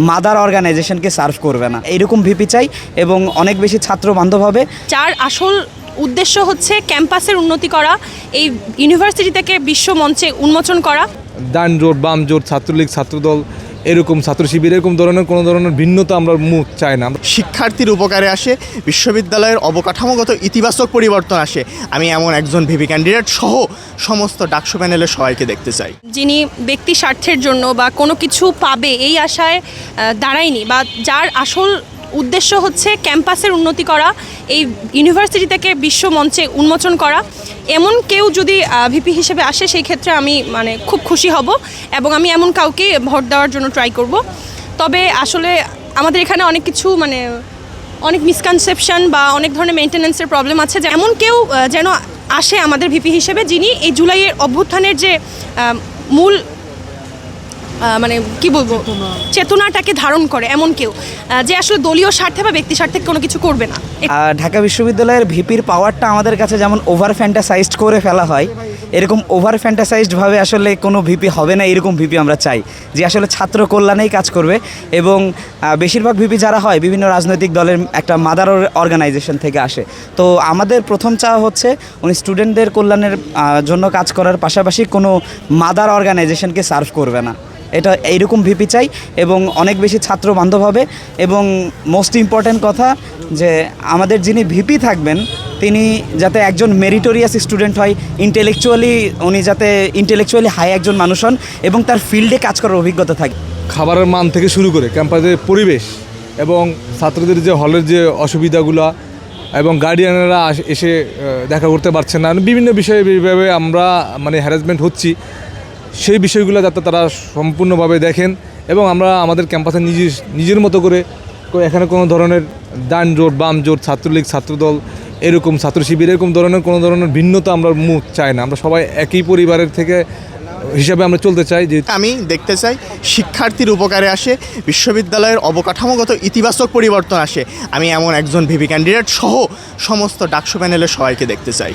Mother অর্গানাইজেশনকে serve করবে না, এইরকম ভিপি চাই এবং অনেক বেশি ছাত্র বান্ধব হবে। যার আসল উদ্দেশ্য হচ্ছে ক্যাম্পাসের উন্নতি করা, এই ইউনিভার্সিটি থেকে বিশ্ব মঞ্চে উন্মোচন করা। ডান জোট বাম জোট ছাত্রলীগ ছাত্রদল এরকম ছাত্র শিবির এরকম ধরনের কোনো ধরনের ভিন্নতা আমরা মুখ চাই না। শিক্ষার্থীর উপকারে আসে, বিশ্ববিদ্যালয়ের অবকাঠামোগত ইতিবাচক পরিবর্তন আসে, আমি এমন একজন ভিপি ক্যান্ডিডেট সহ সমস্ত ডাকসু প্যানেলের সবাইকে দেখতে চাই, যিনি ব্যক্তি স্বার্থের জন্য বা কোনো কিছু পাবে এই আশায় দাঁড়ায়নি, বা যার আসল উদ্দেশ্য হচ্ছে ক্যাম্পাসের উন্নতি করা, এই ইউনিভার্সিটি থেকে বিশ্ব মঞ্চে উন্মোচন করা। এমন কেউ যদি ভিপি হিসেবে আসে সেই ক্ষেত্রে আমি খুব খুশি হব এবং আমি এমন কাউকে ভোট দেওয়ার জন্য ট্রাই করব। তবে আসলে আমাদের এখানে অনেক কিছু অনেক মিসকনসেপশন বা অনেক ধরনের মেনটেন্যান্সের প্রবলেম আছে, যে এমন কেউ যেন আসে আমাদের ভিপি হিসেবে যিনি এই জুলাইয়ের অভ্যুত্থানের যে মূল কি বলবো চেতনাটাকে ধারণ করে, এমন কেউ যে আসলে দলীয় স্বার্থে বা ব্যক্তি স্বার্থে কোনো কিছু করবে না। ঢাকা বিশ্ববিদ্যালয়ের ভিপির পাওয়ারটা আমাদের কাছে যেমন ওভার ফ্যান্টাসাইজড করে ফেলা হয়, এরকম ওভার ফ্যান্টাসাইজডভাবে আসলে কোনো ভিপি হবে না, এরকম ভিপি আমরা চাই যে আসলে ছাত্র কল্যাণেই কাজ করবে। এবং বেশিরভাগ ভিপি যারা হয় বিভিন্ন রাজনৈতিক দলের একটা মাদার অর্গানাইজেশন থেকে আসে। তো আমাদের প্রথম চাওয়া হচ্ছে উনি স্টুডেন্টদের কল্যাণের জন্য কাজ করার পাশাপাশি কোনো মাদার অর্গানাইজেশনকে সার্ভ করবে না, এটা এইরকম ভিপি চাই এবং অনেক বেশি ছাত্র বান্ধব হবে। এবং মোস্ট ইম্পর্ট্যান্ট কথা যে আমাদের যিনি ভিপি থাকবেন তিনি যাতে একজন মেরিটোরিয়াস স্টুডেন্ট হয়, উনি যাতে ইন্টেলেকচুয়ালি হাই একজন মানুষ হন এবং তার ফিল্ডে কাজ করার অভিজ্ঞতা থাকে। খাবারের মান থেকে শুরু করে ক্যাম্পাসের পরিবেশ এবং ছাত্রদের যে হলের যে অসুবিধাগুলো এবং গার্ডিয়ানরা এসে দেখা করতে পারছে না, বিভিন্ন বিষয়ে এইভাবে আমরা হ্যারাসমেন্ট হচ্ছি, সেই বিষয়গুলো যাতে তারা সম্পূর্ণভাবে দেখেন এবং আমরা আমাদের ক্যাম্পাসে নিজের মতো করে এখানে কোনো ধরনের ডান জোট বাম জোট ছাত্রলীগ ছাত্রদল এরকম ছাত্র শিবির এরকম ধরনের কোনো ধরনের ভিন্নতা আমরা মুখ চাই না। আমরা সবাই একই পরিবারের থেকে হিসাবে আমরা চলতে চাই। যে আমি দেখতে চাই শিক্ষার্থীর উপকারে আসে, বিশ্ববিদ্যালয়ের অবকাঠামোগত ইতিবাচক পরিবর্তন আসে, আমি এমন একজন ভিপি ক্যান্ডিডেট সহ সমস্ত ডাকসু প্যানেলের সবাইকে দেখতে চাই।